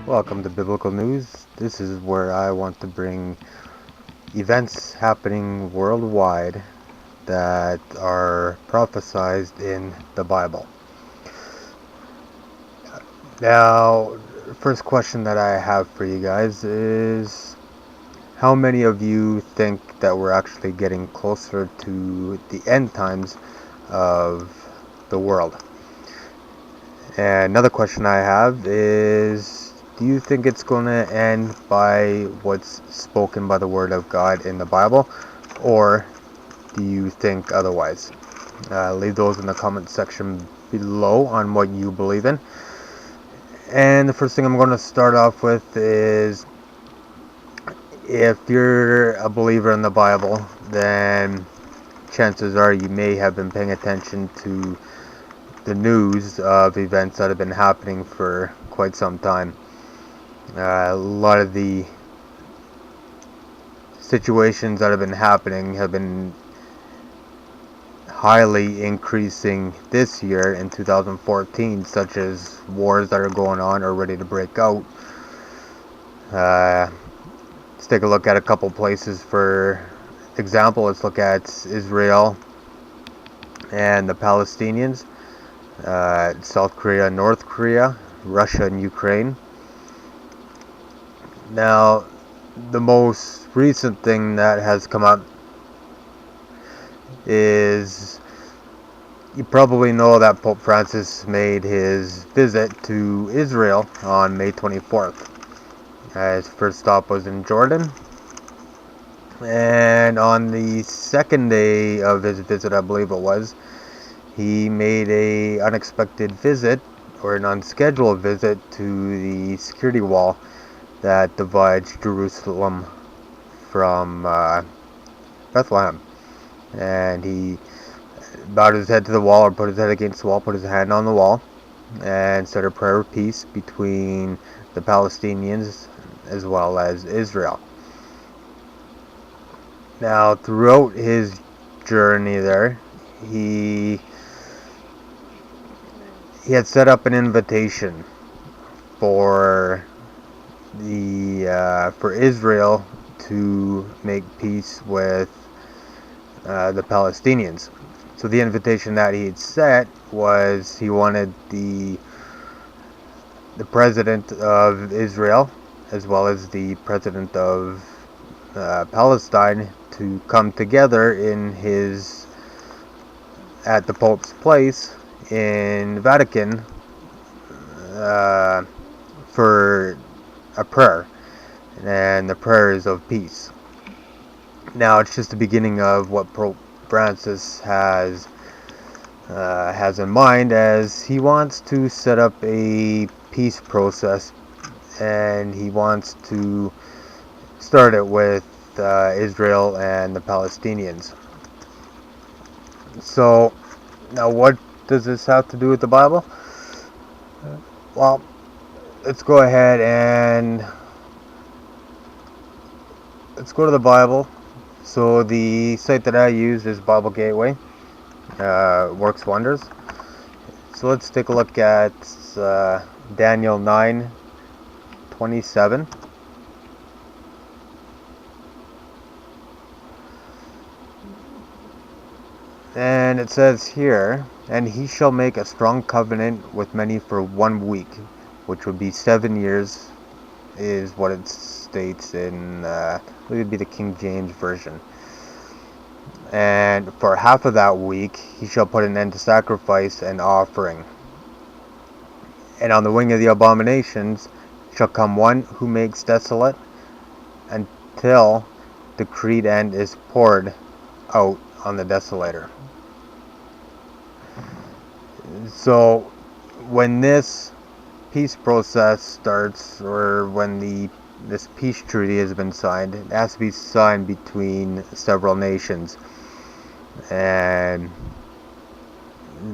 Welcome to Biblical News. This is where I want to bring events happening worldwide that are prophesied in the Bible. Now, first question that I have for you guys is, how many of you think that we're actually getting closer to the end times of the world? And another question I have is, do you think it's going to end by what's spoken by the Word of God in the Bible, or do you think otherwise? Leave those in the comment section below on what you believe in. And the first thing I'm going to start off with is, if you're a believer in the Bible, then chances are you may have been paying attention to the news of events that have been happening for quite some time. A lot of the situations that have been happening have been highly increasing this year in 2014, such as wars that are going on or ready to break out. Let's take a look at a couple places. For example, let's look at Israel and the Palestinians, South Korea and North Korea, Russia and Ukraine. Now, the most recent thing that has come up is, you probably know that Pope Francis made his visit to Israel on May 24th. His first stop was in Jordan. And on the second day of his visit, I believe it was, he made an unexpected visit, or an unscheduled visit, to the security wall that divides Jerusalem from Bethlehem. And he bowed his head to the wall, or put his head against the wall, put his hand on the wall, and said a prayer of peace between the Palestinians as well as Israel. Now, throughout his journey there, he had set up an invitation for Israel to make peace with the Palestinians. So the invitation that he had set was, he wanted the president of Israel as well as the president of Palestine to come together at the Pope's place in Vatican for a prayer, and the prayer is of peace. Now, it's just the beginning of what Pope Francis has in mind, as he wants to set up a peace process, and he wants to start it with Israel and the Palestinians. So, now what does this have to do with the Bible? Well, let's go ahead and let's go to the Bible. So the site that I use is Bible Gateway. Works wonders. So let's take a look at Daniel 9:27. And it says here, and he shall make a strong covenant with many for 1 week, which would be 7 years, is what it states in, it would be the King James Version. And for half of that week, he shall put an end to sacrifice and offering. And on the wing of the abominations shall come one who makes desolate, until the decreed end is poured out on the desolator. So when this peace process starts, or when this peace treaty has been signed, it has to be signed between several nations. And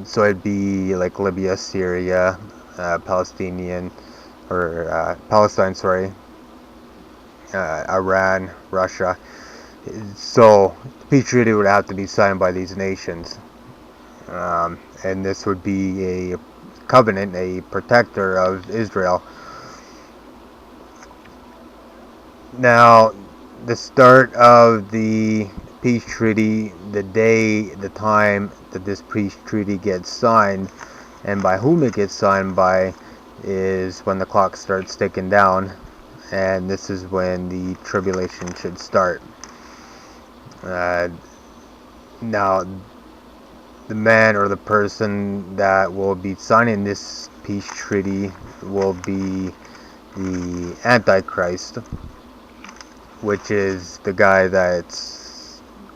so it'd be like Libya, Syria, Palestine, Iran, Russia. So the peace treaty would have to be signed by these nations. And this would be a covenant, a protector of Israel. Now, the start of the peace treaty, the time that this peace treaty gets signed, and by whom it gets signed by, is when the clock starts ticking down, and this is when the tribulation should start. Now, the man or the person that will be signing this peace treaty will be the Antichrist, which is the guy that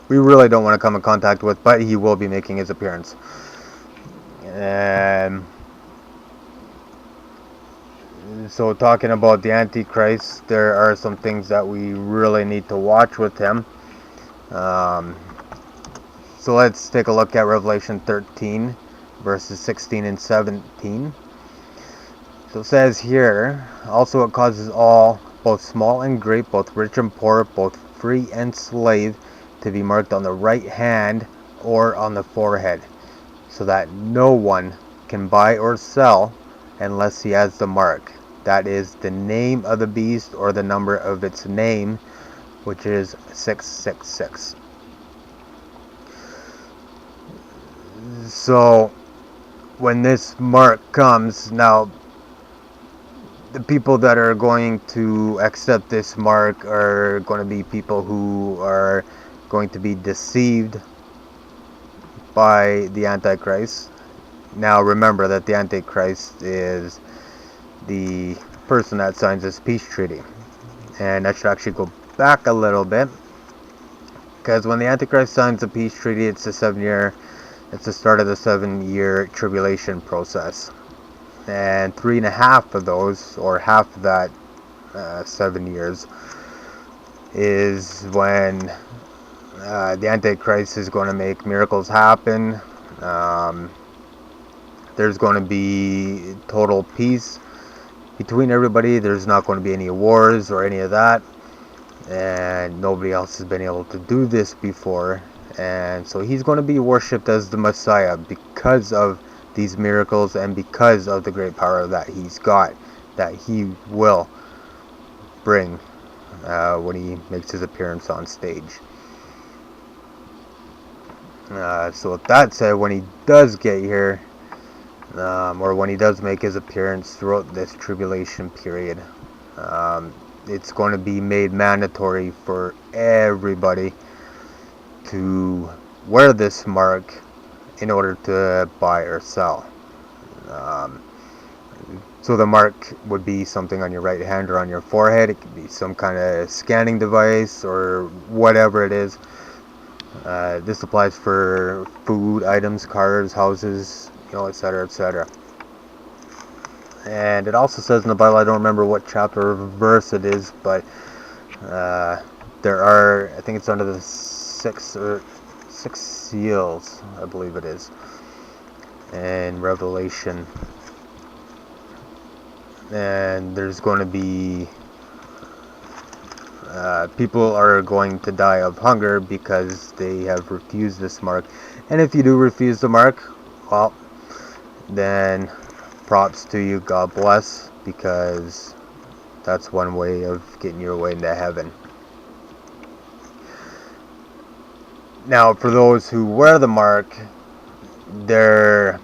we really don't want to come in contact with, but he will be making his appearance. And so, talking about the Antichrist, there are some things that we really need to watch with him. So let's take a look at Revelation 13, verses 16 and 17. So it says here, also it causes all, both small and great, both rich and poor, both free and slave, to be marked on the right hand or on the forehead, so that no one can buy or sell unless he has the mark, that is, the name of the beast or the number of its name, which is 666. So when this mark comes, now the people that are going to accept this mark are going to be people who are going to be deceived by the Antichrist. Now remember that the Antichrist is the person that signs this peace treaty. And I should actually go back a little bit, because when the Antichrist signs the peace treaty, it's the start of the 7-year tribulation process. And 3.5 of those, or half of that 7 years, is when the Antichrist is going to make miracles happen. There's going to be total peace between everybody. There's not going to be any wars or any of that, and nobody else has been able to do this before. And so he's going to be worshipped as the Messiah because of these miracles and because of the great power that he's got, that he will bring when he makes his appearance on stage. So with that said, when he does get here, or when he does make his appearance throughout this tribulation period, it's going to be made mandatory for everybody to wear this mark in order to buy or sell. So the mark would be something on your right hand or on your forehead. It could be some kind of scanning device or whatever it is. This applies for food items, cars, houses, etc., etc. And it also says in the Bible, I don't remember what chapter or verse it is, but there are, I think it's under the six seals, I believe it is, in Revelation. And there's going to be people are going to die of hunger because they have refused this mark. And if you do refuse the mark, well, then props to you, God bless, because that's one way of getting your way into heaven. Now, for those who wear the mark, there's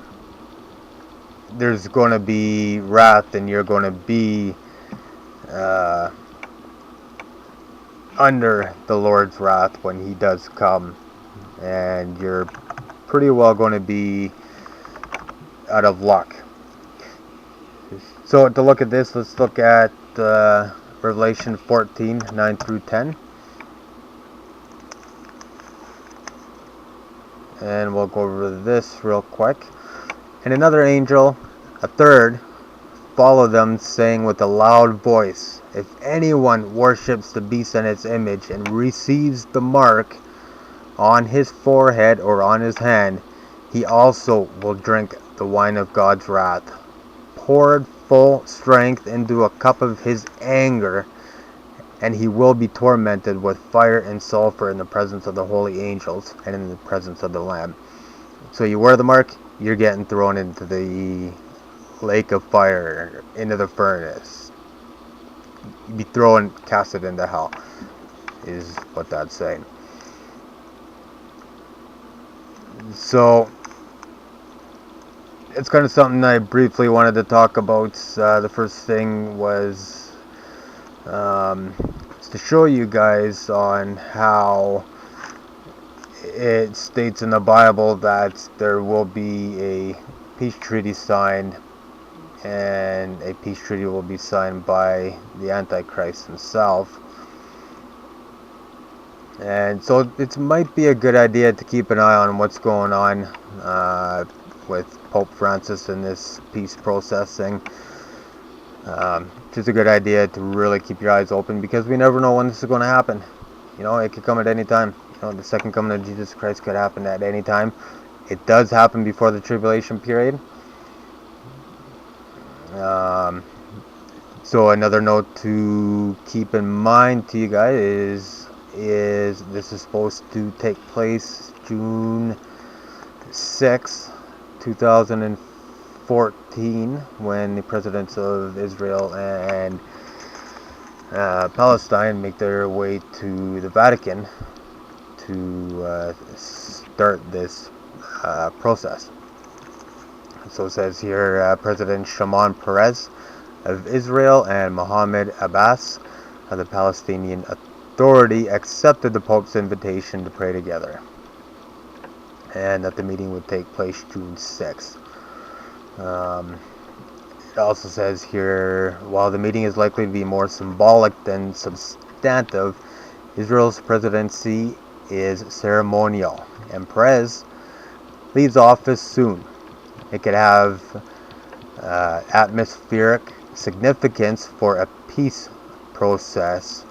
going to be wrath, and you're going to be under the Lord's wrath when he does come, and you're pretty well going to be out of luck. So to look at this, let's look at Revelation 14, 9 through 10. And we'll go over this real quick. And another angel, a third, followed them, saying with a loud voice, if anyone worships the beast and its image, and receives the mark on his forehead or on his hand, he also will drink the wine of God's wrath, poured full strength into a cup of his anger, and he will be tormented with fire and sulfur in the presence of the holy angels and in the presence of the Lamb. So you wear the mark, you're getting thrown into the lake of fire, into the furnace. be thrown, casted into hell, is what that's saying. So it's kind of something I briefly wanted to talk about. The first thing was to show you guys on how it states in the Bible that there will be a peace treaty signed, and a peace treaty will be signed by the Antichrist himself. And so it might be a good idea to keep an eye on what's going on with Pope Francis and this peace processing. Just a good idea to really keep your eyes open, because we never know when this is going to happen. You know, it could come at any time. You know, the second coming of Jesus Christ could happen at any time. It does happen before the tribulation period. So another note to keep in mind to you guys is this is supposed to take place June 6, 2014, when the presidents of Israel and Palestine make their way to the Vatican to start this process. So it says here, President Shimon Peres of Israel and Mohammed Abbas of the Palestinian Authority accepted the Pope's invitation to pray together, and that the meeting would take place June 6th. It also says here, while the meeting is likely to be more symbolic than substantive, Israel's presidency is ceremonial, and Peres leaves office soon. It could have atmospheric significance for a peace process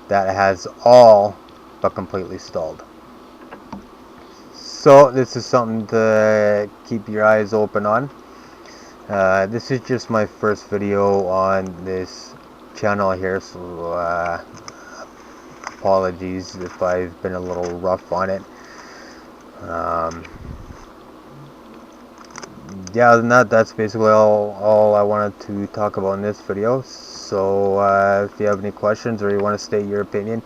that has all but completely stalled. So this is something to keep your eyes open on. This is just my first video on this channel here, so apologies if I've been a little rough on it. Yeah, other than that, that's basically all I wanted to talk about in this video. So if you have any questions or you want to state your opinion,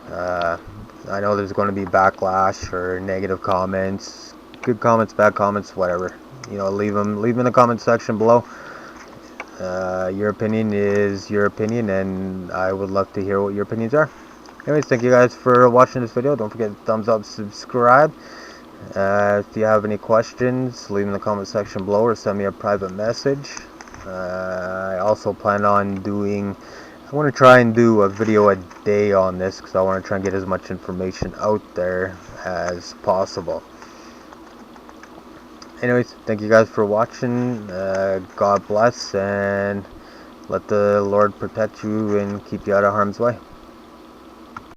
I know there's going to be backlash or negative comments, good comments, bad comments, whatever. You know, leave them in the comment section below. Your opinion is your opinion, and I would love to hear what your opinions are. Anyways, thank you guys for watching this video. Don't forget to thumbs up, subscribe. If you have any questions, leave them in the comment section below or send me a private message. I also plan on I want to try and do a video a day on this, because I want to try and get as much information out there as possible. Anyways, thank you guys for watching. God bless, and let the Lord protect you and keep you out of harm's way.